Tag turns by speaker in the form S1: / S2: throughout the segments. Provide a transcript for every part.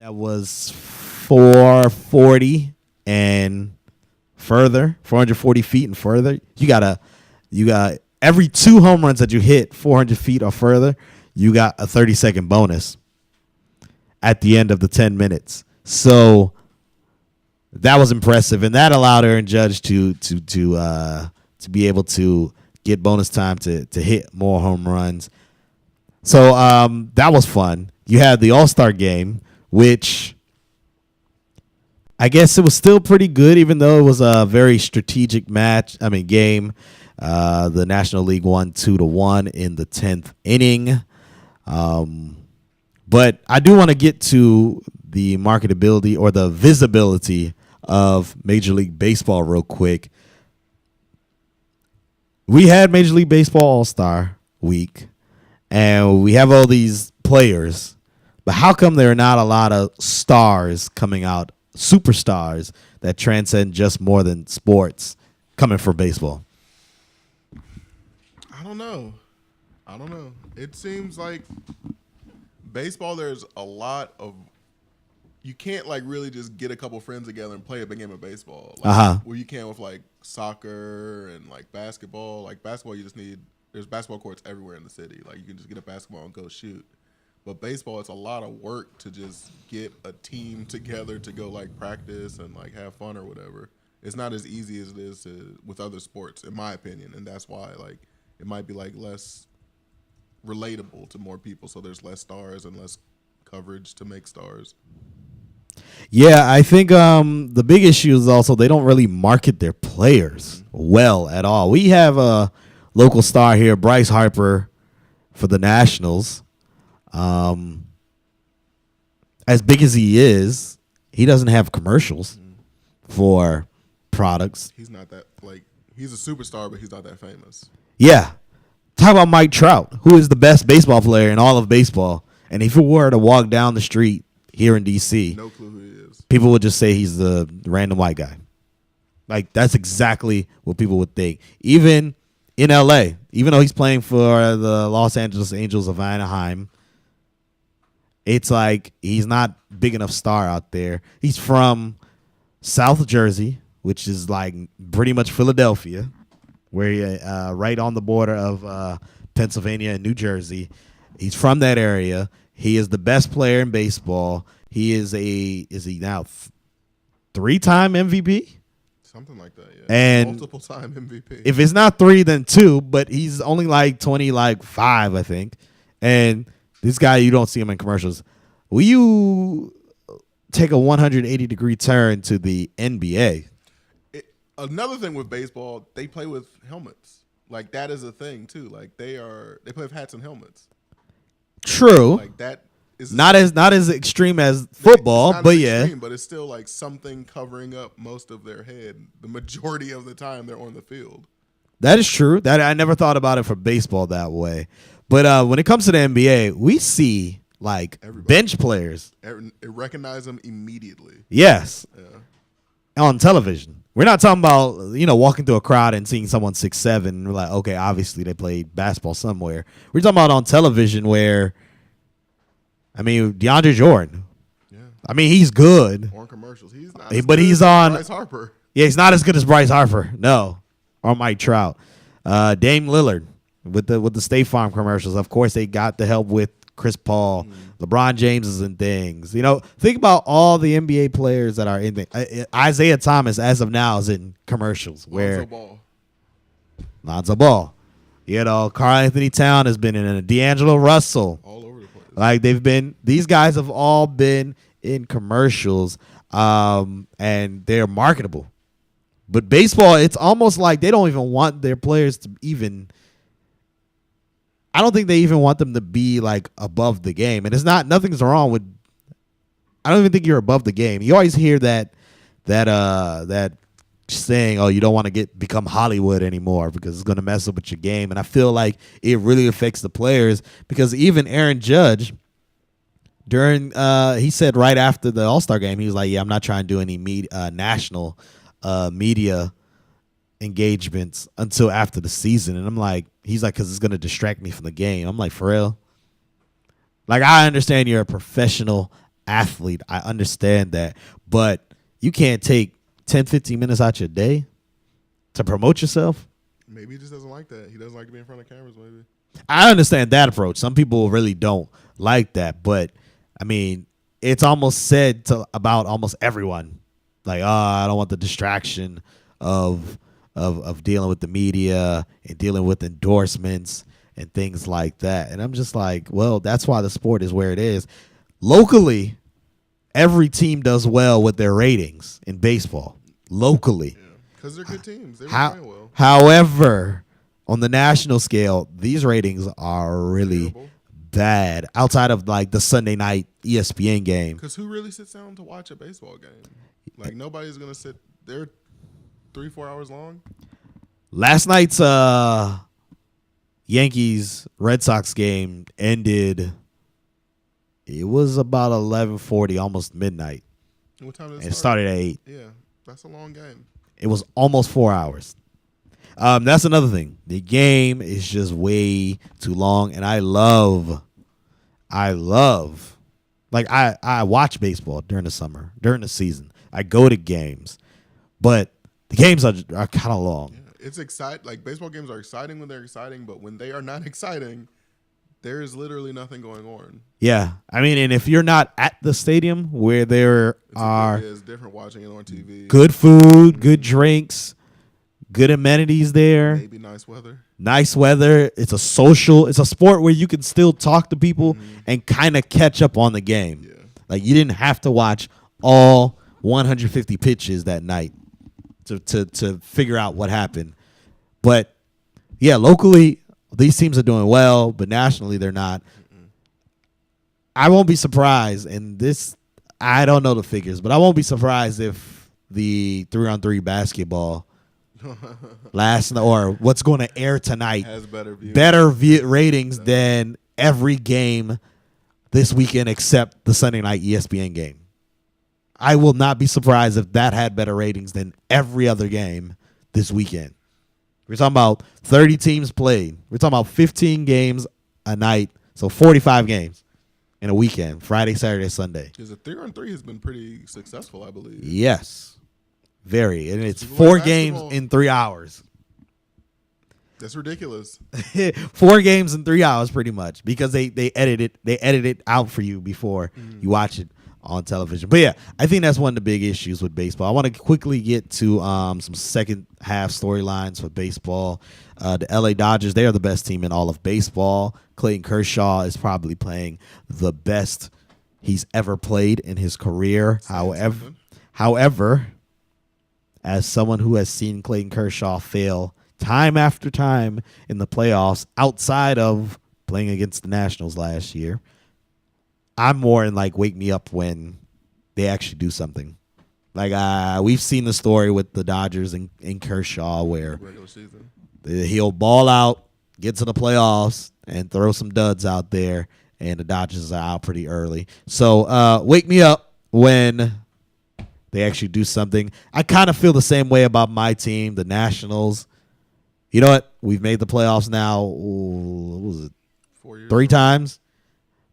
S1: That was 440 and further, 440 feet and further. You got every 2 home runs that you hit 400 feet or further, you got a 30-second bonus at the end of the 10 minutes. So that was impressive, and that allowed Aaron Judge to be able to get bonus time to hit more home runs. So that was fun. You had the All-Star game, which I guess it was still pretty good, even though it was a very strategic game. The National League won 2-1 in the 10th inning. But I do want to get to the marketability or the visibility of Major League Baseball real quick. We had Major League Baseball All-Star Week, and we have all these players, but how come there are not a lot of stars coming out, superstars that transcend just more than sports coming for baseball?
S2: I don't know. It seems like baseball, there's a lot of, you can't like really just get a couple friends together and play a big game of baseball. Where you can with like soccer and like basketball. Like basketball, you just need, there's basketball courts everywhere in the city. Like you can just get a basketball and go shoot. But baseball, it's a lot of work to just get a team together to go like practice and like have fun or whatever. It's not as easy as it is with other sports, in my opinion, and that's why like it might be like less relatable to more people. So there's less stars and less coverage to make stars.
S1: Yeah, I think the big issue is also they don't really market their players well at all. We have a local star here, Bryce Harper, for the Nationals. As big as he is, he doesn't have commercials for products.
S2: He's not that, like, he's a superstar, but he's not that famous.
S1: Yeah. Talk about Mike Trout, who is the best baseball player in all of baseball. And if he were to walk down the street here in D.C.,
S2: no clue who he is.
S1: People would just say he's the random white guy. Like, that's exactly what people would think. Even in L.A., even though he's playing for the Los Angeles Angels of Anaheim, it's like he's not big enough star out there. He's from South Jersey, which is like pretty much Philadelphia, where he, right on the border of Pennsylvania and New Jersey. He's from that area. He is the best player in baseball. He is he now 3-time MVP?
S2: Something like that, yeah.
S1: And
S2: multiple-time MVP.
S1: If it's not 3, then 2, but he's only like 5, I think. And this guy, you don't see him in commercials. Will you take a 180-degree turn to the NBA?
S2: Another thing with baseball, they play with helmets. Like, that is a thing, too. Like, they play with hats and helmets.
S1: True.
S2: Like, that is
S1: not as extreme as football, but yeah.
S2: Extreme, but it's still like something covering up most of their head. The majority of the time they're on the field.
S1: That is true. That I never thought about it for baseball that way. But when it comes to the NBA, we see like bench players.
S2: Recognize them immediately.
S1: Yes.
S2: Yeah.
S1: On television. We're not talking about, walking through a crowd and seeing someone 6'7", and we're like, okay, obviously they played basketball somewhere. We're talking about on television where, DeAndre Jordan. Yeah. He's good.
S2: On commercials. He's not
S1: but he's on
S2: Bryce Harper.
S1: Yeah, he's not as good as Bryce Harper. No. Or Mike Trout. Dame Lillard with the State Farm commercials. Of course, they got the help with Chris Paul, LeBron James and things. Think about all the NBA players that are in the Isaiah Thomas as of now is in commercials. Lonzo Ball. Karl Anthony Town has been in a D'Angelo Russell.
S2: All over the place.
S1: Like these guys have all been in commercials, and they're marketable. But baseball, it's almost like they don't even want their players to even. I don't think they even want them to be like above the game, and nothing's wrong with. I don't even think you're above the game. You always hear that saying, "Oh, you don't want to become Hollywood anymore because it's going to mess up with your game." And I feel like it really affects the players because even Aaron Judge, he said right after the All-Star game, he was like, "Yeah, I'm not trying to do any national media engagements until after the season." And I'm like, he's like, because it's going to distract me from the game. I'm like, for real? Like, I understand you're a professional athlete. I understand that. But you can't take 10, 15 minutes out your day to promote yourself.
S2: Maybe he just doesn't like that. He doesn't like to be in front of cameras, maybe.
S1: I understand that approach. Some people really don't like that. But, I mean, it's almost said about almost everyone. Like, I don't want the distraction of dealing with the media and dealing with endorsements and things like that. And I'm just like, well, that's why the sport is where it is. Locally, every team does well with their ratings in baseball. Locally.
S2: Yeah, because they're good teams. They're playing well.
S1: However, on the national scale, these ratings are really
S2: Terrible.
S1: bad outside of like the Sunday night ESPN game.
S2: Because who really sits down to watch a baseball game? Like, nobody's going to sit there 3-4 hours long.
S1: Last night's Yankees Red Sox game ended. It was about 11:40, almost midnight.
S2: What time did
S1: And it started at 8.
S2: Yeah, that's a long game.
S1: It was almost 4 hours. That's another thing. The game is just way too long, and I love, like I watch baseball during the summer, during the season. I go to games, but the games are kind of long.
S2: Yeah, it's exciting. Like, baseball games are exciting when they're exciting, but when they are not exciting, there is literally nothing going on.
S1: Yeah, I mean, and if you're not at the stadium where there are
S2: It's different watching it on TV.
S1: good food, good drinks, good amenities there,
S2: Maybe nice weather.
S1: nice weather. It's a sport where you can still talk to people and kind of catch up on the game.
S2: Yeah.
S1: Like, you didn't have to watch all 150 pitches that night to figure out what happened. But yeah, locally these teams are doing well, but nationally they're not. I won't be surprised, and this, I don't know the figures, but I won't be surprised if the 3-on-3 basketball last night, or what's going to air tonight,
S2: Has
S1: better ratings than every game this weekend except the Sunday night ESPN game. I will not be surprised if that had better ratings than every other game this weekend. We're talking about 30 teams played. We're talking about 15 games a night, so 45 games in a weekend, Friday, Saturday, Sunday.
S2: Because the 3-on-3 has been pretty successful, I believe.
S1: Yes, very. And it's
S2: People
S1: 4
S2: like
S1: games
S2: basketball.
S1: in 3 hours.
S2: That's ridiculous.
S1: 4 games in 3 hours, pretty much, because they edit it out for you before you watch it on television. But yeah, I think that's one of the big issues with baseball. I want to quickly get to some second half storylines for baseball. The LA Dodgers, they are the best team in all of baseball. Clayton Kershaw is probably playing the best he's ever played in his career. However, as someone who has seen Clayton Kershaw fail time after time in the playoffs outside of playing against the Nationals last year, I'm more in like wake me up when they actually do something. Like, we've seen the story with the Dodgers and Kershaw where
S2: Regular season.
S1: he'll ball out, get to the playoffs, and throw some duds out there, and the Dodgers are out pretty early. So wake me up when they actually do something. I kind of feel the same way about my team, the Nationals. You know what? We've made the playoffs now, what was it,
S2: 4 years.
S1: 3 times?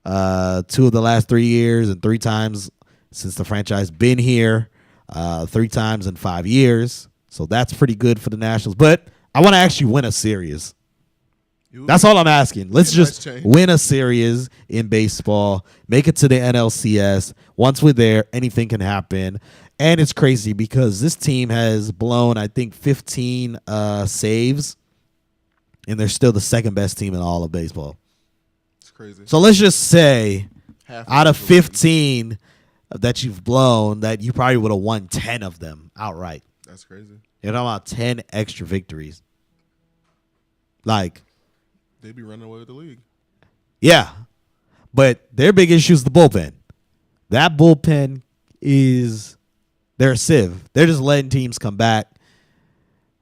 S1: 2 of the last 3 years, and 3 times since the franchise been here. 3 times in 5 years. So that's pretty good for the Nationals. But I want to actually win a series. That's all I'm asking. Let's just win a series in baseball. Make it to the NLCS. Once we're there, anything can happen. And it's crazy because this team has blown, I think, 15 saves. And they're still the second best team in all of baseball.
S2: It's crazy.
S1: So let's just say
S2: Half
S1: out of
S2: the league.
S1: 15 that you've blown, that you probably would have won 10 of them outright.
S2: That's crazy.
S1: You're talking about 10 extra victories. Like,
S2: They'd be running away with the league.
S1: yeah. But their big issue is the bullpen. That bullpen is their sieve. They're just letting teams come back.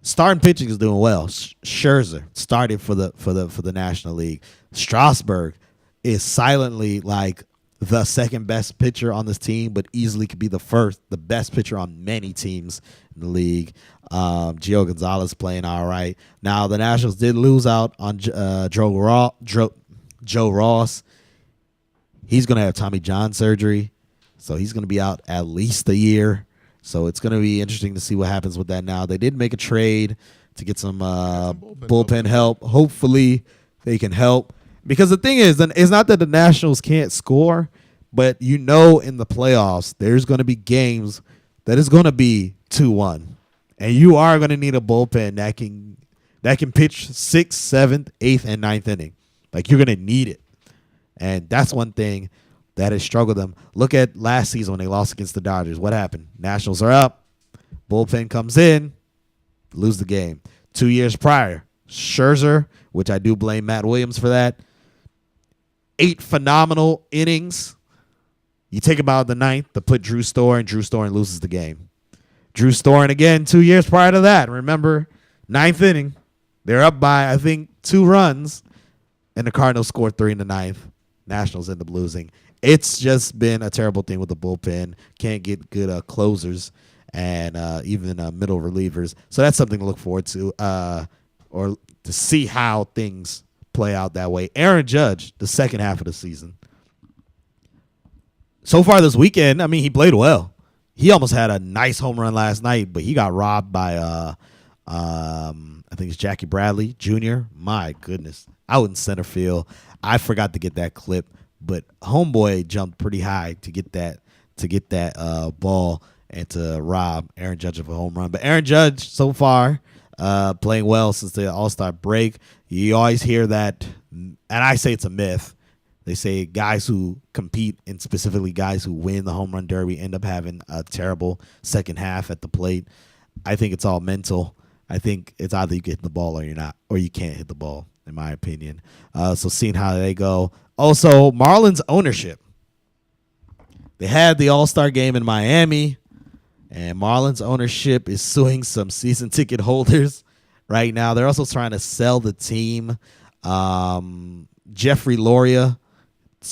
S1: Starting pitching is doing well. Scherzer started for the National League. Strasburg is silently like the second best pitcher on this team, but easily could be the best pitcher on many teams in the league. Gio Gonzalez playing all right. Now the Nationals did lose out on Joe Ross. He's gonna have Tommy John surgery. So he's going to be out at least a year. So it's going to be interesting to see what happens with that now. They did make a trade to get some bullpen help. Hopefully they can help. Because the thing is, it's not that the Nationals can't score, but in the playoffs, there's going to be games that is going to be 2-1. And you are going to need a bullpen that can pitch 6th, 7th, 8th, and 9th inning. Like, you're going to need it. And that's one thing that has struggled them. Look at last season when they lost against the Dodgers. What happened? Nationals are up. Bullpen comes in. Lose the game. 2 years prior, Scherzer, which I do blame Matt Williams for that, 8 phenomenal innings. You take him out of the 9th to put Drew Storen. Drew Storen loses the game. Drew Storen again 2 years prior to that. Remember, 9th inning. They're up by, I think, 2 runs, and the Cardinals scored 3 in the 9th. Nationals end up losing. It's just been a terrible thing with the bullpen. Can't get good closers and even middle relievers. So that's something to look forward to or to see how things play out that way. Aaron Judge, the second half of the season. So far this weekend, I mean, he played well. He almost had a nice home run last night, but he got robbed by, I think it's Jackie Bradley Jr. My goodness. Out in center field. I forgot to get that clip, but homeboy jumped pretty high to get that ball and to rob Aaron Judge of a home run. But Aaron Judge, so far, playing well since the All-Star break. You always hear that, and I say it's a myth. They say guys who compete, and specifically guys who win the home run derby, end up having a terrible second half at the plate. I think it's all mental. I think it's either you can hit the ball or you're not, or you can't hit the ball, in my opinion. So seeing how they go. Also, Marlins ownership. They had the All-Star game in Miami, and Marlins ownership is suing some season ticket holders right now. They're also trying to sell the team. Jeffrey Loria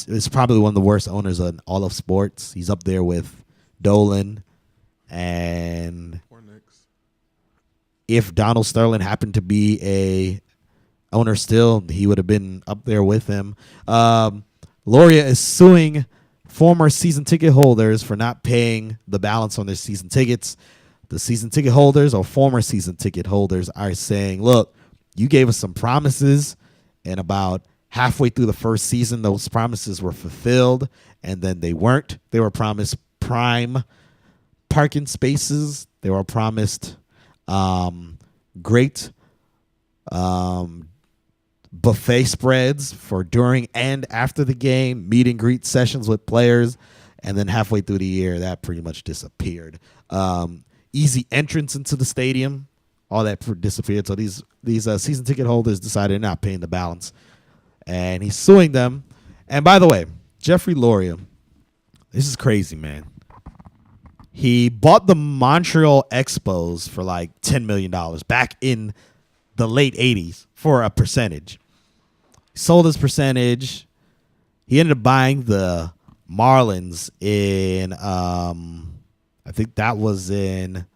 S1: is probably one of the worst owners in all of sports. He's up there with Dolan. And if Donald Sterling happened to be a owner still, he would have been up there with him. Loria is suing former season ticket holders for not paying the balance on their season tickets. The season ticket holders or former season ticket holders are saying, look, you gave us some promises, and about halfway through the first season, those promises were fulfilled, and then they weren't. They were promised prime parking spaces. They were promised great buffet spreads for during and after the game, meet and greet sessions with players, and then halfway through the year, that pretty much disappeared. Easy entrance into the stadium, all that disappeared. So these season ticket holders decided they're not paying the balance, and he's suing them. And by the way, Jeffrey Loria, this is crazy, man. He bought the Montreal Expos for like $10 million back in the late 80s for a percentage. He sold his percentage. He ended up buying the Marlins in, I think that was in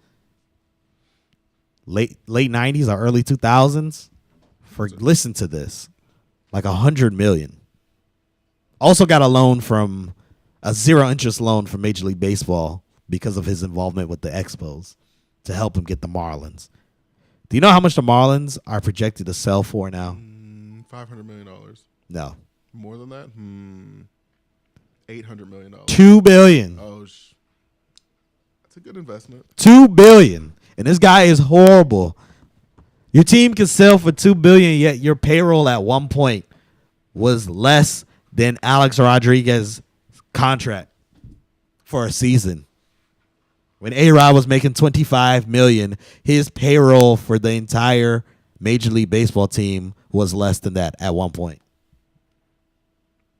S1: late 90s or early 2000s. Listen to this, like $100 million. Also got a loan from a 0-interest loan from Major League Baseball because of his involvement with the Expos to help him get the Marlins. Do you know how much the Marlins are projected to sell for now?
S2: $500 million.
S1: No.
S2: More than that? $800 million.
S1: $2 billion.
S2: Oh, that's a good investment.
S1: $2 billion. And this guy is horrible. Your team can sell for $2 billion, yet your payroll at one point was less than Alex Rodriguez's contract for a season. When A-Rod was making $25 million, his payroll for the entire Major League Baseball team was less than that at one point.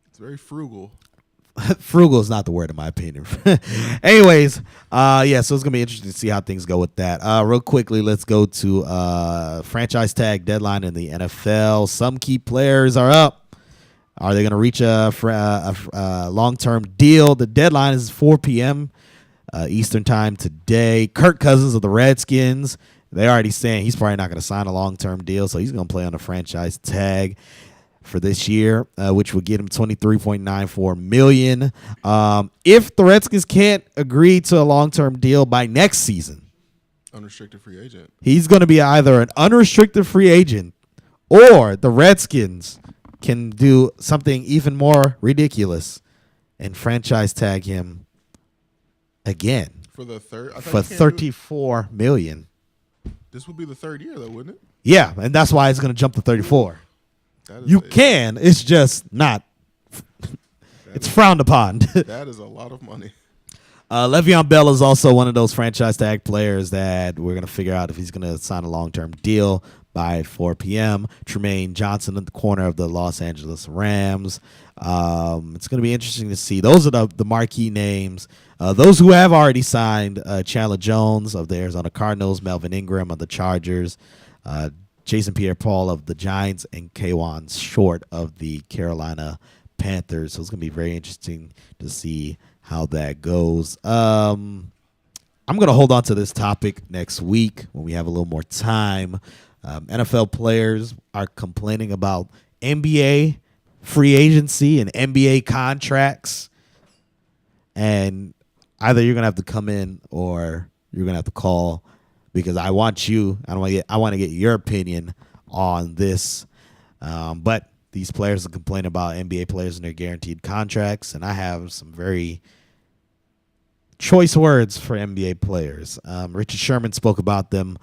S2: It's very frugal.
S1: Frugal is not the word in my opinion. Anyways, so it's going to be interesting to see how things go with that. Real quickly, let's go to franchise tag deadline in the NFL. Some key players are up. Are they going to reach a long-term deal? The deadline is 4 p.m. Eastern time today. Kirk Cousins of the Redskins, they're already saying he's probably not going to sign a long-term deal, so he's going to play on a franchise tag. for this year, which would get him $23.94 million. If the Redskins can't agree to a long-term deal by next season,
S2: unrestricted free agent,
S1: he's going to be either an unrestricted free agent or the Redskins can do something even more ridiculous and franchise tag him again
S2: for the third
S1: for $34 million.
S2: This would be the third year, though, wouldn't it?
S1: Yeah, and that's why it's going to jump to 34. You can. It's just not. It's frowned upon.
S2: That is a lot of money.
S1: Le'Veon Bell is also one of those franchise tag players that we're going to figure out if he's going to sign a long-term deal by 4 p.m. Tremaine Johnson in the corner of the Los Angeles Rams. It's going to be interesting to see. Those are the marquee names. Those who have already signed, Chandler Jones of the Arizona Cardinals, Melvin Ingram of the Chargers, Jason Pierre-Paul of the Giants, and Kawan Short of the Carolina Panthers. So it's going to be very interesting to see how that goes. I'm going to hold on to this topic next week when we have a little more time. NFL players are complaining about NBA free agency and NBA contracts. And either you're going to have to come in or you're going to have to call, because I want to get your opinion on this. But these players are complaining about NBA players and their guaranteed contracts, and I have some very choice words for NBA players. Richard Sherman spoke about them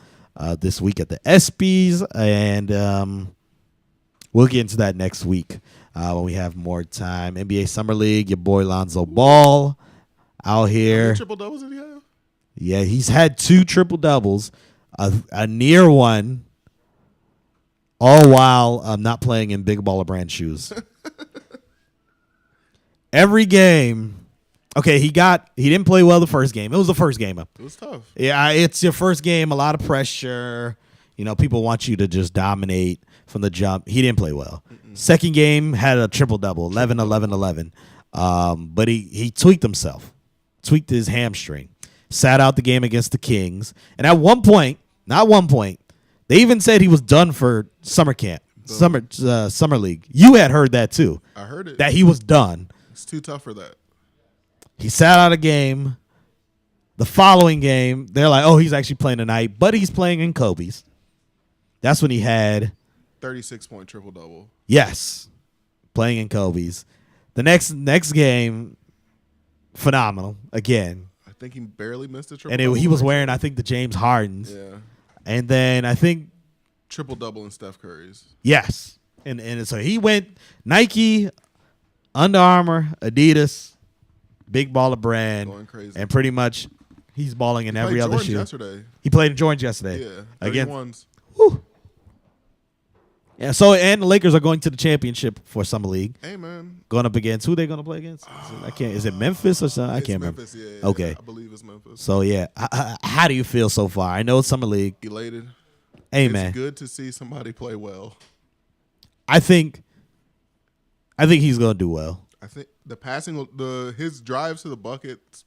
S1: this week at the ESPYs, and we'll get into that next week when we have more time. NBA Summer League, your boy Lonzo Ball out here.
S2: How many triple doubles did he have?
S1: Yeah, he's had 2 triple doubles, a near one, all while not playing in Big Baller Brand shoes. Every game, okay, he didn't play well the first game. It was the first game.
S2: It was tough.
S1: Yeah, it's your first game, a lot of pressure. You know, people want you to just dominate from the jump. He didn't play well. Second game had a triple double, 11, 11, 11. But he tweaked himself, tweaked his hamstring. Sat out the game against the Kings. And at not one point, they even said he was done for summer camp, summer league. You had heard that too.
S2: I heard it.
S1: That he was done.
S2: It's too tough for that.
S1: He sat out a game. The following game, they're like, oh, he's actually playing tonight, but he's playing in Kobe's. That's when he had
S2: 36-point triple-double.
S1: Yes. Playing in Kobe's. The next game, phenomenal again.
S2: I think he barely missed a triple.
S1: And he was wearing, I think, the James Hardens.
S2: Yeah.
S1: And then I think
S2: triple double in Steph Curry's.
S1: Yes. And so he went Nike, Under Armour, Adidas, Big Baller Brand,
S2: going crazy.
S1: And pretty much he's balling in every other shoe.
S2: Yesterday.
S1: He played in Georgia yesterday.
S2: Yeah.
S1: Against. Whew. Yeah, so and the Lakers are going to the championship for Summer League.
S2: Hey man,
S1: going up against who they going to play against? Is it Memphis or something? I can't
S2: Memphis,
S1: remember.
S2: Yeah,
S1: okay,
S2: I believe it's Memphis.
S1: So yeah, how do you feel so far? I know it's Summer League.
S2: Elated.
S1: Hey man,
S2: it's good to see somebody play well.
S1: I think he's going to do well.
S2: I think the passing, his drives to the buckets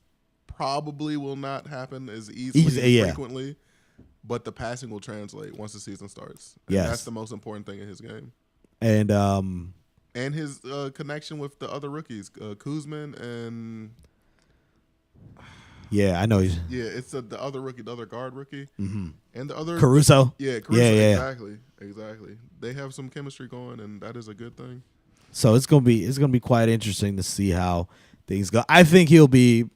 S2: probably will not happen as easily and frequently. But the passing will translate once the season starts. And that's the most important thing in his game.
S1: And
S2: his connection with the other rookies, Kuzman and
S1: I know he's
S2: it's the other rookie, the other guard rookie,
S1: and
S2: the other
S1: Caruso.
S2: Exactly. They have some chemistry going, and that is a good thing.
S1: So it's gonna be quite interesting to see how things go. I think he'll be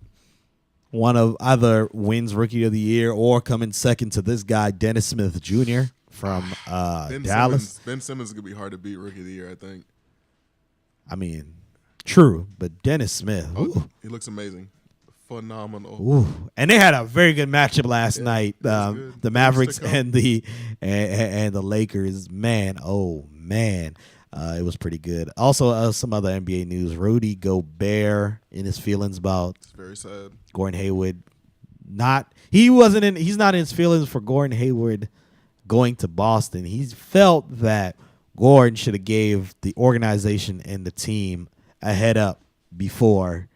S1: one of either wins Rookie of the Year or coming second to this guy, Dennis Smith Jr. from Dallas.
S2: Ben Simmons is going to be hard to beat Rookie of the Year, I think.
S1: I mean, true, but Dennis Smith.
S2: He looks amazing. Phenomenal.
S1: Ooh. And they had a very good matchup last night. The Mavericks and the Lakers. Man, oh, man. It was pretty good. Also, some other NBA news. Rudy Gobert in his feelings about
S2: it's very sad.
S1: Gordon Hayward. He's not in his feelings for Gordon Hayward going to Boston. He felt that Gordon should have gave the organization and the team a head up before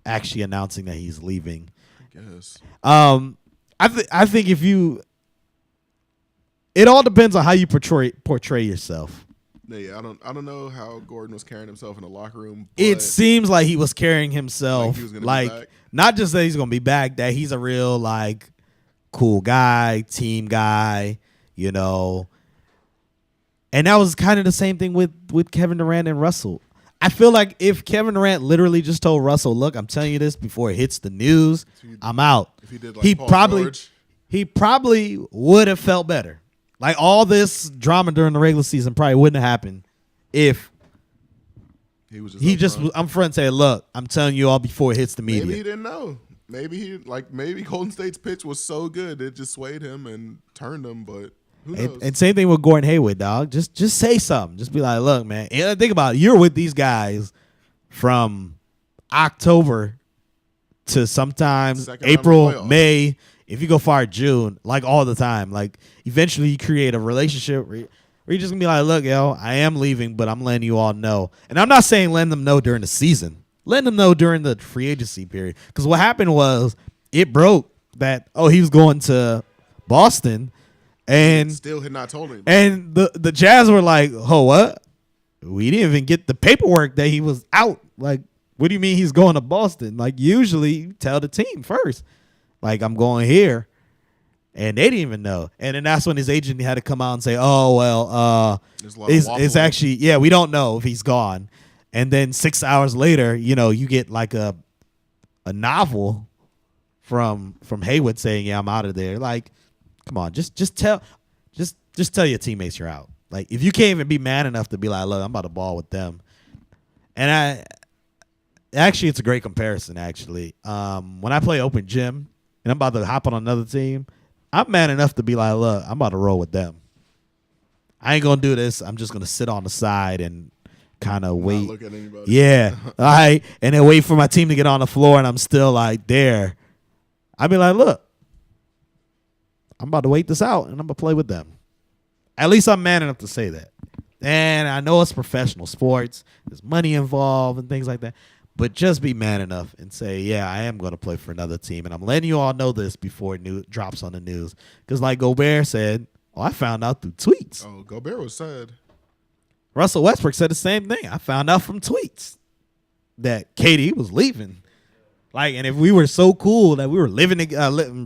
S1: actually announcing that he's leaving.
S2: I guess.
S1: I think it all depends on how you portray yourself.
S2: Yeah, I don't know how Gordon was carrying himself in the locker room. But
S1: It seems like he was carrying himself
S2: like he was gonna be back.
S1: not just that he's gonna be back, that he's a real like cool guy, team guy, you know. And that was kind of the same thing with Kevin Durant and Russell. I feel like if Kevin Durant literally just told Russell, "Look, I'm telling you this before it hits the news, I'm out."
S2: If he did like
S1: he probably would have felt better. Like all this drama during the regular season probably wouldn't have happened if he just was I'm front and say, "Look, I'm telling you all before it hits the media."
S2: Maybe he didn't know. Maybe Golden State's pitch was so good it just swayed him and turned him, but who knows?
S1: And same thing with Gordon Hayward, dog. Just say something. Just be like, "Look, man." And think about it. You're with these guys from October to sometimes April, May. If you go far June, like all the time, like eventually you create a relationship where you're just gonna be like, "Look, yo, I am leaving, but I'm letting you all know." And I'm not saying letting them know during the season. Letting them know during the free agency period. Because what happened was it broke that he was going to Boston. And
S2: still had not told him.
S1: And the Jazz were like, "Oh, what? We didn't even get the paperwork that he was out. Like, what do you mean he's going to Boston? Like, usually you tell the team first. Like, I'm going here." And they didn't even know. And then that's when his agent had to come out and say, "Oh, well, it's actually, we don't know if he's gone." And then 6 hours later, you get like a novel from Hayward saying, "Yeah, I'm out of there." Like, come on, just tell your teammates you're out. Like, if you can't even be man enough to be like, "Look, I'm about to ball with them." And it's a great comparison. Actually, when I play open gym and I'm about to hop on another team, I'm man enough to be like, "Look, I'm about to roll with them. I ain't gonna do this. I'm just gonna sit on the side and kind of wait."
S2: Not look at anybody.
S1: Yeah, all right, and then wait for my team to get on the floor, and I'm still like there. I'd be like, "Look, I'm about to wait this out, and I'm gonna play with them." At least I'm man enough to say that. And I know it's professional sports. There's money involved and things like that. But just be man enough and say, "Yeah, I am going to play for another team. And I'm letting you all know this before it drops on the news." Because like Gobert said, I found out through tweets.
S2: Oh, Gobert was sad.
S1: Russell Westbrook said the same thing. I found out from tweets that KD was leaving. Like, and if we were so cool that we were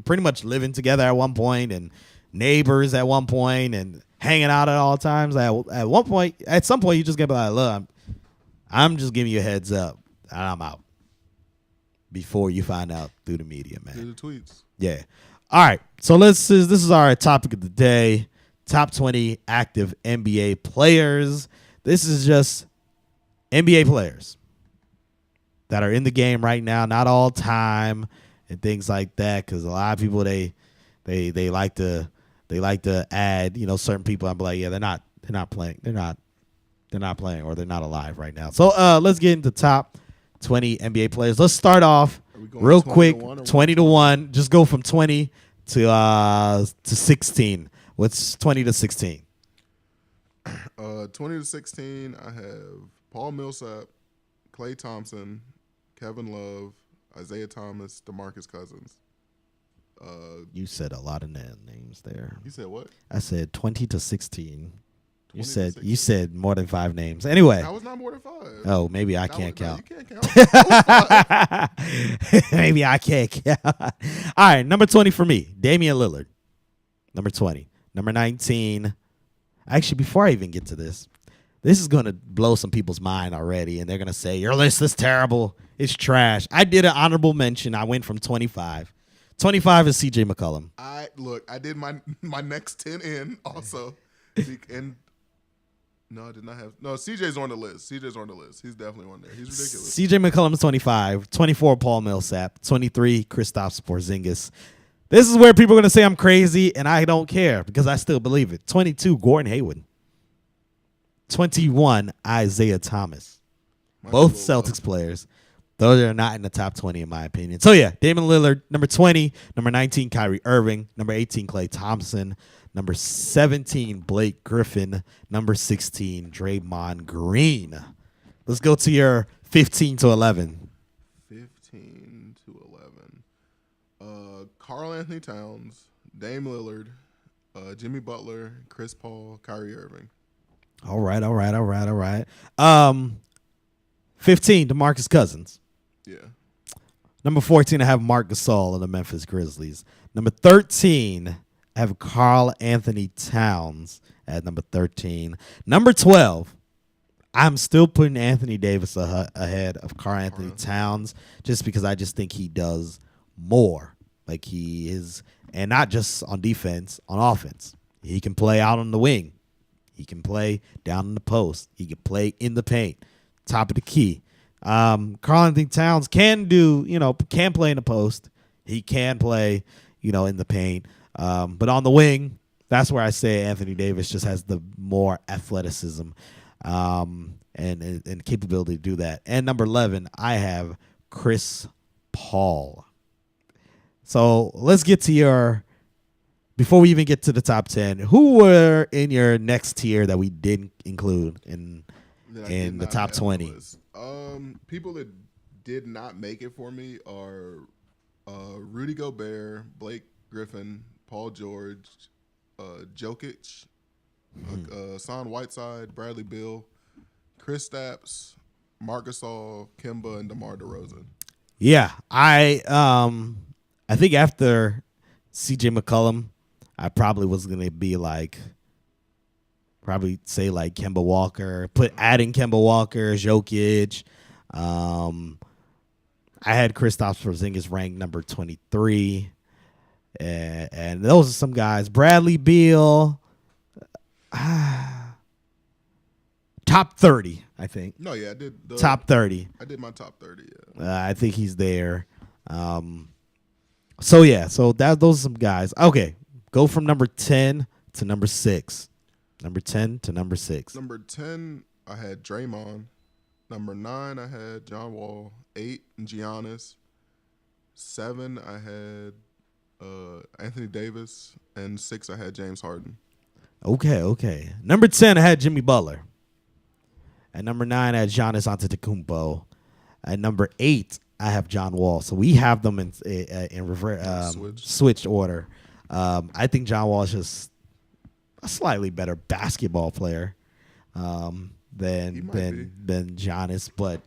S1: pretty much living together at one point and neighbors at one point and hanging out at all times, at some point, you just get like, "Look, I'm just giving you a heads up and I'm out," before you find out through the media, man.
S2: Through the tweets.
S1: Yeah. All right. So this is our topic of the day. Top 20 active NBA players. This is just NBA players that are in the game right now, not all time and things like that. Because a lot of people they like to add certain people. I'm like, yeah, they're not playing, they're not playing, or they're not alive right now. So let's get into top 20 NBA players. Let's start off real quick, 20 to 1. Just go from 20 to 16. What's 20 to 16?
S2: 20 to 16, I have Paul Millsap, Klay Thompson, Kevin Love, Isaiah Thomas, DeMarcus Cousins.
S1: You said a lot of names there.
S2: You said what?
S1: I said 20 to 16. You said more than 5 names. Anyway.
S2: That was not more than 5.
S1: Oh, maybe I can't count.
S2: You can't count.
S1: Maybe I can't count. All right, number 20 for me, Damian Lillard. Number 20. Number 19. Actually, before I even get to this is going to blow some people's mind already, and they're going to say, "Your list is terrible. It's trash." I did an honorable mention. I went from 25. 25 is CJ McCollum.
S2: I did my next 10 in also. And no, I did not have. No, CJ's on the list. He's definitely on there. He's ridiculous.
S1: CJ McCollum is 25. 24, Paul Millsap. 23, Kristaps Porzingis. This is where people are going to say I'm crazy, and I don't care because I still believe it. 22, Gordon Hayward. 21, Isaiah Thomas. Both Celtics players. Those are not in the top 20 in my opinion. So, yeah, Damian Lillard, number 20. Number 19, Kyrie Irving. Number 18, Klay Thompson. Number 17, Blake Griffin. Number 16, Draymond Green. Let's go to your 15 to 11.
S2: 15 to 11. Karl Anthony Towns, Dame Lillard, Jimmy Butler, Chris Paul, Kyrie Irving.
S1: All right, all right, all right, all right. 15, DeMarcus Cousins.
S2: Yeah.
S1: Number 14, I have Marc Gasol of the Memphis Grizzlies. Number 13, I have Karl Anthony Towns at number 13. Number 12, I'm still putting Anthony Davis ahead of Karl Anthony Towns just because I just think he does more. Like he is, and not just on defense, on offense. He can play out on the wing. He can play down in the post. He can play in the paint, top of the key. Karl Anthony Towns can play in the post. He can play, in the paint. But on the wing, that's where I say Anthony Davis just has the more athleticism and capability to do that. And number 11, I have Chris Paul. So let's get to before we even get to the top 10, who were in your next tier that we didn't include in the top 20?
S2: People that did not make it for me are Rudy Gobert, Blake Griffin, Paul George, Jokic, Hassan Whiteside, Bradley Beal, Chris Stapps, Marc Gasol, Kemba, and DeMar DeRozan.
S1: Yeah, I think after CJ McCollum, I probably was gonna be say Kemba Walker, adding Kemba Walker, Jokic. I had Kristaps Porzingis ranked number 23, and those are some guys. Bradley Beal, top 30, I think.
S2: No, yeah, I did
S1: top 30.
S2: I did my top 30. Yeah,
S1: I think he's there. So those are some guys. Okay, go from number 10 to number 6. Number 10 to number 6.
S2: Number 10, I had Draymond. Number 9, I had John Wall. 8, Giannis. 7, I had Anthony Davis. And 6, I had James Harden.
S1: Okay. Number 10, I had Jimmy Butler. At number 9, I had Giannis Antetokounmpo. At number 8, I have John Wall. So we have them in reverse, switched order. I think John Wall is just a slightly better basketball player than Giannis, but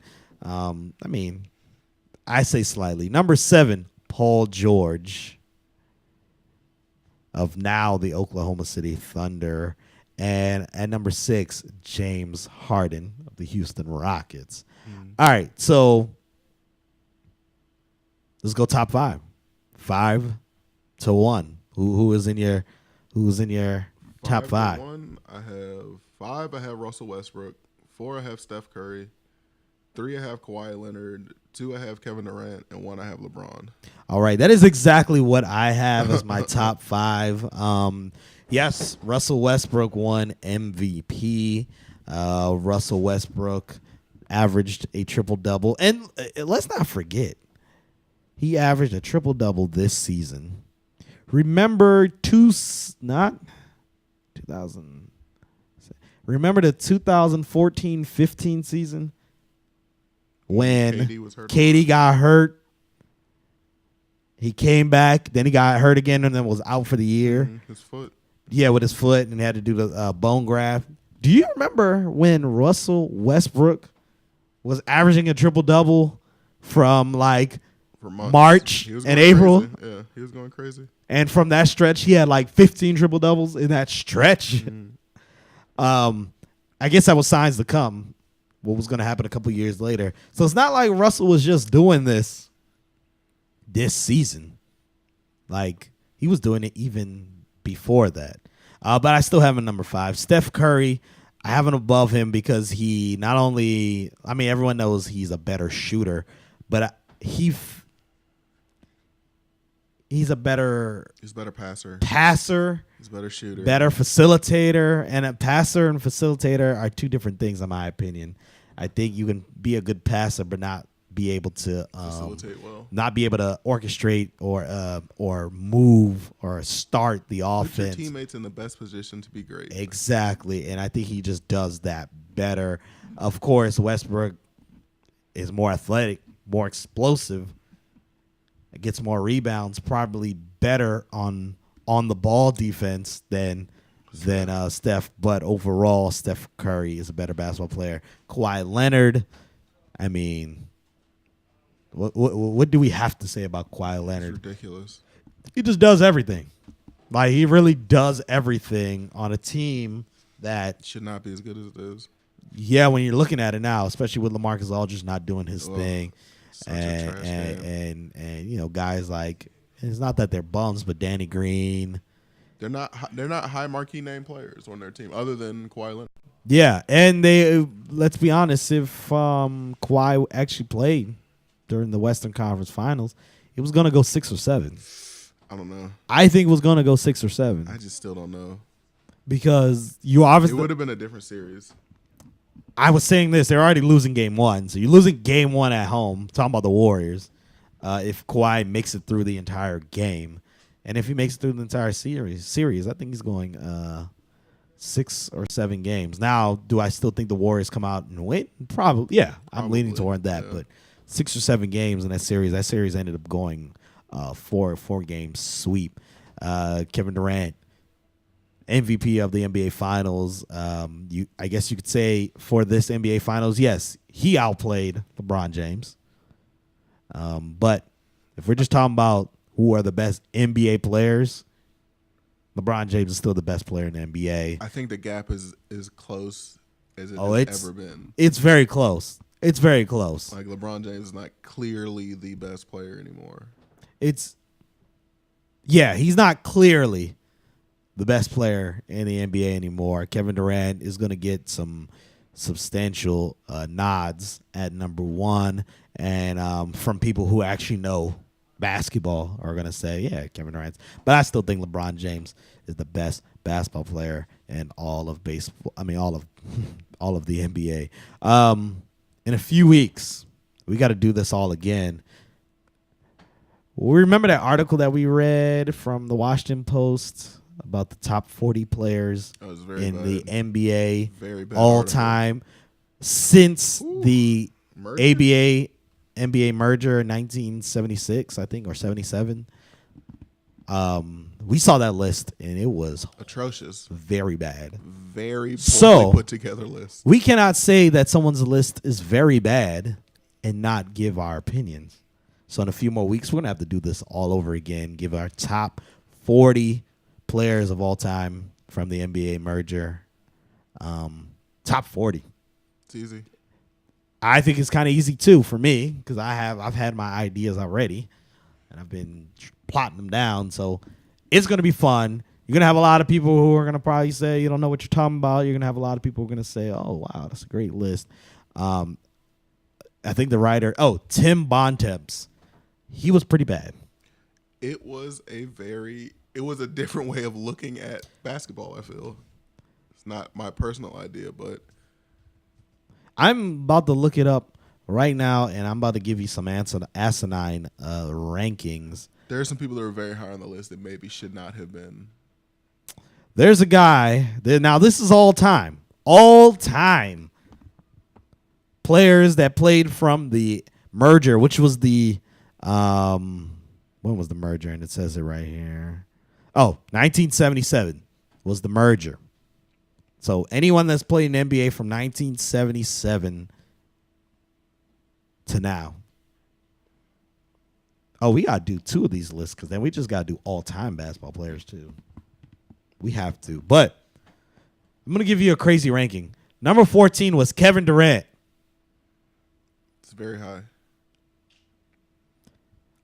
S1: I say slightly. Number 7, Paul George of now the Oklahoma City Thunder, and at number 6, James Harden of the Houston Rockets. All right, so let's go top 5. 5 to 1. Who's in your top 5?
S2: 1, I have 5. I have Russell Westbrook. 4, I have Steph Curry. 3, I have Kawhi Leonard. 2, I have Kevin Durant, and 1, I have LeBron.
S1: All right, that is exactly what I have as my top 5. Yes, Russell Westbrook won MVP. Russell Westbrook averaged a triple-double. And let's not forget, he averaged a triple-double this season. Remember Remember the 2014-15 season when KD got hurt? He came back, then he got hurt again, and then was out for the year.
S2: His foot.
S1: Yeah, with his foot, and he had to do the bone graft. Do you remember when Russell Westbrook was averaging a triple-double from March and April?
S2: Crazy. Yeah, he was going crazy.
S1: And from that stretch, he had 15 triple-doubles in that stretch. I guess that was signs to come, what was going to happen a couple years later. So it's not like Russell was just doing this season. He was doing it even before that. But I still have him number 5. Steph Curry, I have him above him because he not only, everyone knows he's a better shooter, but he's a better
S2: passer. He's a better shooter.
S1: Better facilitator. And a passer and facilitator are two different things, in my opinion. I think you can be a good passer, but not be able to
S2: facilitate well.
S1: Not be able to orchestrate or move or start the offense.
S2: Put your teammates in the best position to be great.
S1: Exactly, and I think he just does that better. Of course, Westbrook is more athletic, more explosive, gets more rebounds, probably better on the ball defense than than Steph. But overall, Steph Curry is a better basketball player. Kawhi Leonard, I mean, what do we have to say about Kawhi Leonard?
S2: It's ridiculous.
S1: He just does everything. Like, he really does everything on a team that
S2: should not be as good as it is.
S1: Yeah, when you're looking at it now, especially with LaMarcus Aldridge not doing his thing,
S2: and
S1: you know, guys like, it's not that they're bums, but Danny Green.
S2: They're not high marquee name players on their team other than Kawhi Leonard.
S1: Yeah, and let's be honest, if Kawhi actually played during the Western Conference Finals, it was going to go 6 or 7.
S2: I don't know.
S1: I think it was going to go 6 or 7.
S2: I just still don't know.
S1: Because you obviously...
S2: It would have been a different series.
S1: I was saying this. They're already losing game 1. So you're losing game 1 at home. Talking about the Warriors. If Kawhi makes it through the entire game. And if he makes it through the entire series, I think he's going 6 or 7 games. Now, do I still think the Warriors come out and win? Probably. Yeah, I'm leaning toward that. Yeah. But 6 or 7 games in that series ended up going 4-game sweep. Kevin Durant, MVP of the NBA Finals. I guess you could say for this NBA Finals, yes, he outplayed LeBron James. But if we're just talking about who are the best NBA players, LeBron James is still the best player in the NBA.
S2: I think the gap is close as it has ever been.
S1: It's very close. It's very close.
S2: Like, LeBron James is not clearly the best player anymore.
S1: He's not clearly the best player in the NBA anymore. Kevin Durant is going to get some substantial nods at number 1, and from people who actually know basketball are going to say, yeah, Kevin Durant. But I still think LeBron James is the best basketball player in all of baseball. I mean, all of the NBA. In a few weeks, we got to do this all again. We remember that article that we read from the Washington Post about the top 40 players in the NBA all time since the NBA merger in 1976, I think, or 77. We saw that list, and it was
S2: atrocious.
S1: Very bad.
S2: Very poorly put together list.
S1: We cannot say that someone's list is very bad and not give our opinions. So in a few more weeks, we're going to have to do this all over again, give our top 40 players of all time from the NBA merger. Top 40.
S2: It's easy.
S1: I think it's kind of easy, too, for me, because I've had my ideas already, and I've been plotting them down. So it's going to be fun. You're going to have a lot of people who are going to probably say, you don't know what you're talking about. You're going to have a lot of people who are going to say, oh, wow, that's a great list. I think the writer, Tim Bontemps, he was pretty bad.
S2: It was a different way of looking at basketball, I feel. It's not my personal idea, but
S1: I'm about to look it up right now, and I'm about to give you some asinine rankings.
S2: There are some people that are very high on the list that maybe should not have been.
S1: There's a guy. Now, this is all time. All time. Players that played from the merger, which was the when was the merger? And it says it right here. 1977 was the merger. So anyone that's played in NBA from 1977 to now. We got to do 2 of these lists, because then we just got to do all-time basketball players too. We have to. But I'm going to give you a crazy ranking. Number 14 was Kevin Durant.
S2: It's very high.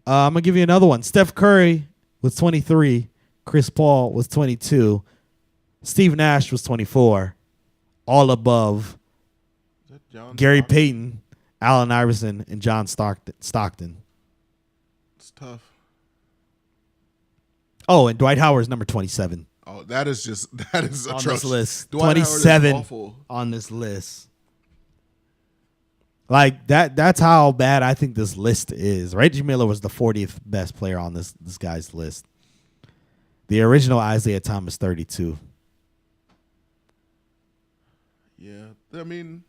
S1: I'm going to give you another one. Steph Curry was 23. Chris Paul was 22. Steve Nash was 24. All above Gary Payton, Allen Iverson, and John Stockton.
S2: It's tough.
S1: And Dwight Howard's number 27.
S2: That is atrocious.
S1: On this list.
S2: Dwight
S1: 27 on this list. Like, that's how bad I think this list is. Reggie Miller was the 40th best player on this guy's list. The original Isaiah Thomas, 32.
S2: Yeah, I mean,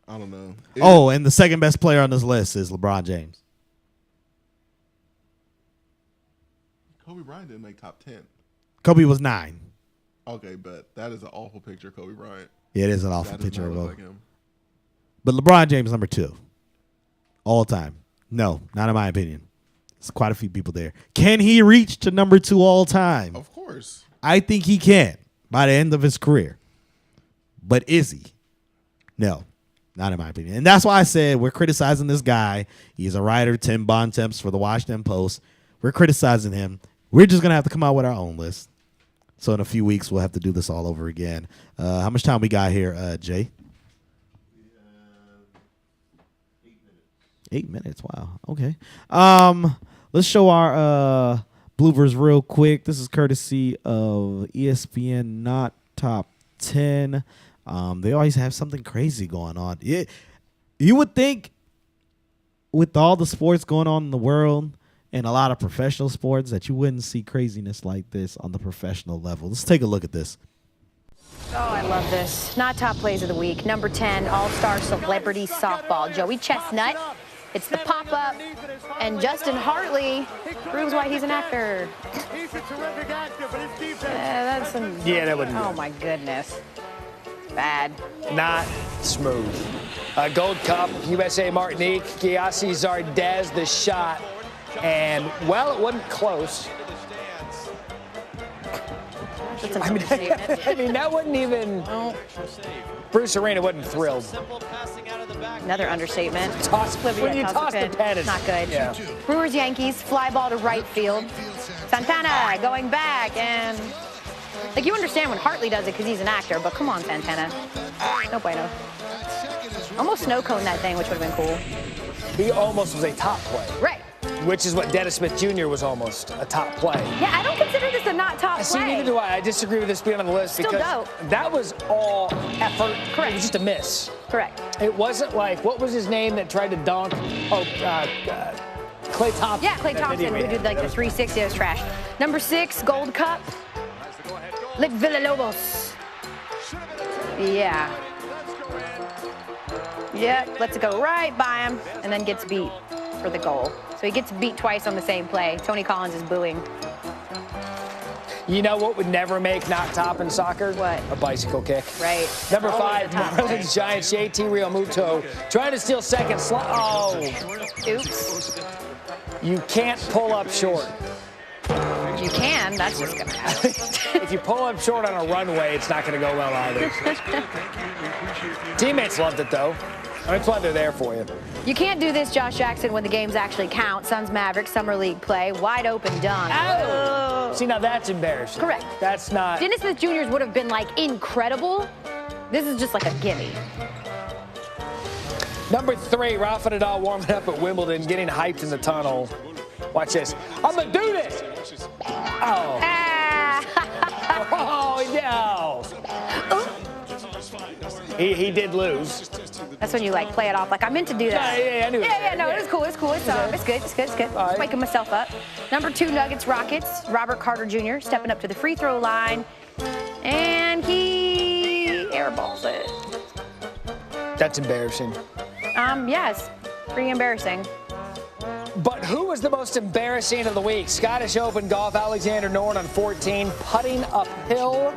S2: I don't know.
S1: And the second best player on this list is LeBron James.
S2: Kobe Bryant didn't make top 10.
S1: Kobe was 9.
S2: Okay, but that is an awful picture, Kobe Bryant.
S1: Yeah, it is an awful
S2: That does
S1: picture
S2: not
S1: of
S2: look
S1: him.
S2: like him.
S1: But LeBron James number 2, all time. No, not in my opinion. There's quite a few people there. Can he reach to number 2 all time?
S2: Of course.
S1: I think he can by the end of his career. But is he? No, not in my opinion. And that's why I said we're criticizing this guy. He's a writer, Tim Bontemps for the Washington Post. We're criticizing him. We're just going to have to come out with our own list. So in a few weeks, we'll have to do this all over again. How much time we got here, Jay? 8 minutes. Wow. Okay. Let's show our bloopers real quick. This is courtesy of ESPN Not Top 10. They always have something crazy going on. You would think with all the sports going on in the world and a lot of professional sports that you wouldn't see craziness like this on the professional level. Let's take a look at this.
S3: Oh, I love this. Not top plays of the week. Number 10, All-Star Celebrity Softball. Joey Chestnut. It's the pop-up. And Justin Hartley proves why he's an actor.
S4: He's a terrific actor, but his defense...
S3: That's some...
S5: Yeah, that wouldn't.
S3: Oh, my goodness. Bad.
S5: Not smooth. Gold Cup, USA Martinique, Giassi Zardez, the shot. And, well, it wasn't close.
S3: That's an understatement.
S5: I mean, that wasn't even...
S3: Oh,
S5: Bruce Arena wasn't thrilled.
S3: another understatement.
S5: When you toss the pen, it's
S3: not good.
S5: Yeah.
S3: Brewers Yankees, fly ball to right field. Santana going back, and like you understand when Hartley does it because he's an actor, but come on, Santana. No bueno. Almost snow cone that thing, which would have been cool.
S5: He almost was a top play.
S3: Right.
S5: Which is what Dennis Smith Jr. was almost, a top play.
S3: Yeah, I don't consider this a not top
S5: See,
S3: play.
S5: neither do I. I disagree with this being on the list
S3: Still
S5: because
S3: dope.
S5: that was all effort.
S3: Correct.
S5: It was just a miss.
S3: Correct.
S5: It wasn't like, what was his name that tried to dunk? Oh, Klay Thompson.
S3: Yeah, Klay
S5: That
S3: Thompson,
S5: video
S3: who did like the 360. It was trash. Number 6, Gold Cup. Lick Villalobos. Yeah. Yeah, lets it go right by him and then gets beat for the goal. So he gets beat twice on the same play. Tony Collins is booing.
S5: You know what would never make not top in soccer?
S3: What?
S5: A bicycle kick.
S3: Right.
S5: Number
S3: Always
S5: 5,
S3: a top play.
S5: Marlins Giants, JT Realmuto trying to steal second slot. Oh,
S3: Oops.
S5: you can't pull up short.
S3: You can. That's just going to happen.
S5: If you pull up short on a runway, it's not going to go well either. Teammates loved it, though. That's why they're there for you.
S3: You can't do this, Josh Jackson, when the games actually count. Suns Mavericks Summer League play. Wide open dunk.
S5: Oh! See, now that's embarrassing.
S3: Correct.
S5: That's not.
S3: Dennis Smith Jr.'s would have been like incredible. This is just like a gimme.
S5: Number 3, Rafa Nadal warming up at Wimbledon, getting hyped in the tunnel. Watch this. I'm going to do this. Oh.
S3: Ah.
S5: Oh, no. He did lose.
S3: That's when you like play it off like I meant to do that.
S5: Yeah, I knew it.
S3: Yeah, no, it's cool. It's cool. It's good. It's good.
S5: All right.
S3: Just waking myself up. Number 2, Nuggets Rockets. Robert Carter Jr. stepping up to the free throw line, and he airballs it.
S5: That's embarrassing.
S3: Yes, pretty embarrassing.
S5: But who was the most embarrassing of the week? Scottish Open golf, Alexander Norn on 14, putting uphill.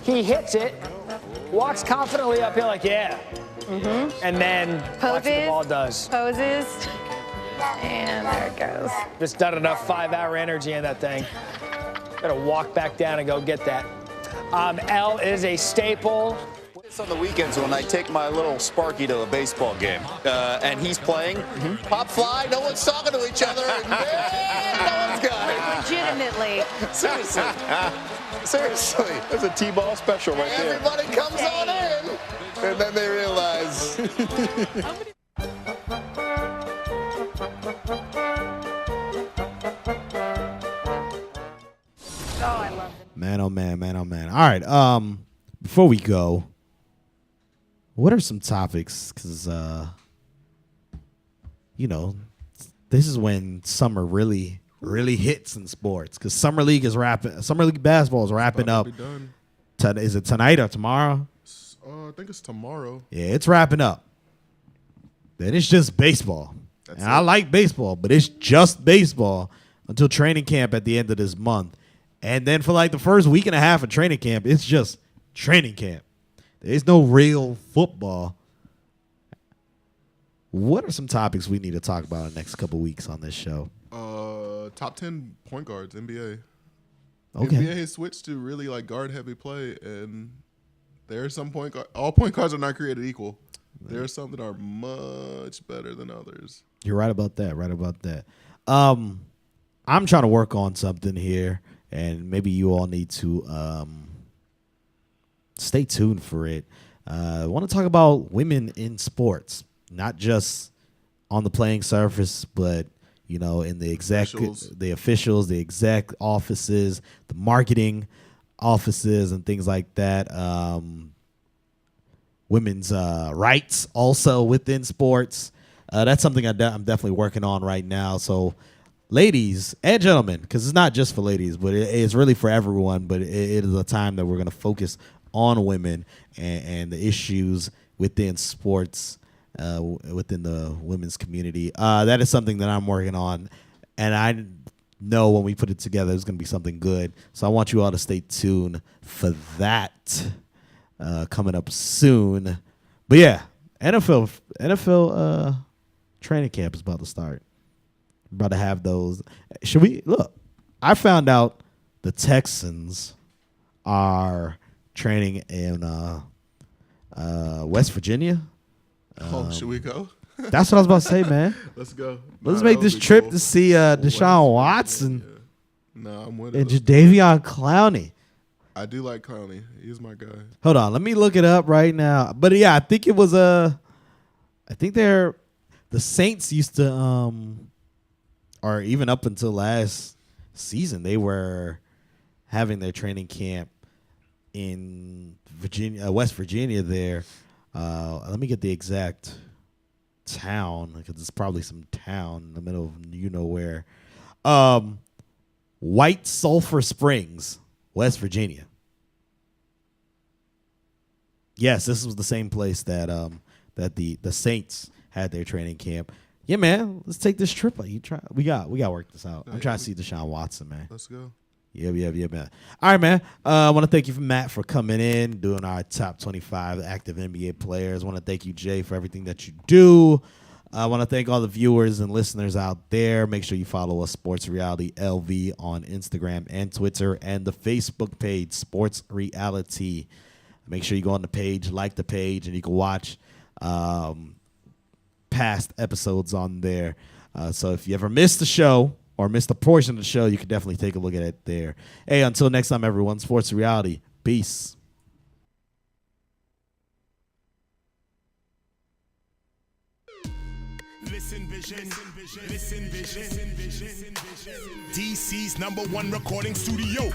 S5: He hits it, walks confidently uphill like, yeah. And then watch what the ball does.
S3: Poses, and there it goes.
S5: Just not enough 5-hour energy in that thing. Gotta walk back down and go get that. L is a staple.
S6: It's on the weekends when I take my little Sparky to a baseball game, and he's playing. Pop fly, no one's talking to each other. And, no one's got it.
S3: Legitimately.
S6: Seriously, that's a T-ball special right there. Everybody comes on in, and then they realize.
S3: Oh, I love it.
S1: Man, oh man, man, oh man. All right. Before we go, what are some topics? Because this is when summer really hits in sports. Because summer league basketball is wrapping up.
S2: Be done.
S1: Is it tonight or tomorrow?
S2: I think it's tomorrow.
S1: Yeah, it's wrapping up. Then it's just baseball.
S2: That's
S1: and
S2: it.
S1: I like baseball, but it's just baseball until training camp at the end of this month. And then for like the first week and a half of training camp, it's just training camp. There's no real football. What are some topics we need to talk about in the next couple weeks on this show?
S2: Top 10 point guards, NBA.
S1: Okay.
S2: NBA has switched to really like guard heavy play, and there are some all point guards are not created equal. There are some that are much better than others.
S1: You're right about that. I'm trying to work on something here, and maybe you all need to stay tuned for it. I want to talk about women in sports, not just on the playing surface, but in the the officials, the exec offices, the marketing offices, and things like that. Women's rights also within sports. That's something I'm definitely working on right now. So, ladies and gentlemen, because it's not just for ladies, but it's really for everyone. But it is a time that we're going to focus on women and the issues within sports, within the women's community. That is something that I'm working on, and I know when we put it together, it's going to be something good. So I want you all to stay tuned for that. Coming up soon. But yeah, NFL training camp is about to start. We're about to have those. Should we look? I found out the Texans are training in West Virginia.
S2: Should we go?
S1: That's what I was about to say, man.
S2: Let's go.
S1: Let's make this trip to see Deshaun Watson
S2: No, I'm with
S1: and
S2: it.
S1: Jadeveon Clowney.
S2: I do like Clowney. He's my guy.
S1: Hold on, let me look it up right now. But yeah, I think it was I think the Saints used to or even up until last season, they were having their training camp in Virginia, West Virginia there. Let me get the exact town because it's probably some town in the middle of where. White Sulphur Springs, West Virginia. Yes, this was the same place that that the Saints had their training camp. Yeah, man, let's take this trip. We got to work this out. I'm trying to see Deshaun Watson, man.
S2: Let's go.
S1: Yeah, man. All right, man. I want to thank you, Matt, for coming in, doing our top 25 active NBA players. I want to thank you, Jay, for everything that you do. I want to thank all the viewers and listeners out there. Make sure you follow us, Sports Reality LV, on Instagram and Twitter, and the Facebook page, Sports Reality. Make sure you go on the page, like the page, and you can watch past episodes on there. So if you ever missed the show or missed a portion of the show, you can definitely take a look at it there. Hey, until next time, everyone, Sports Reality. Peace.
S7: Listen Vision, DC's #1 recording studio.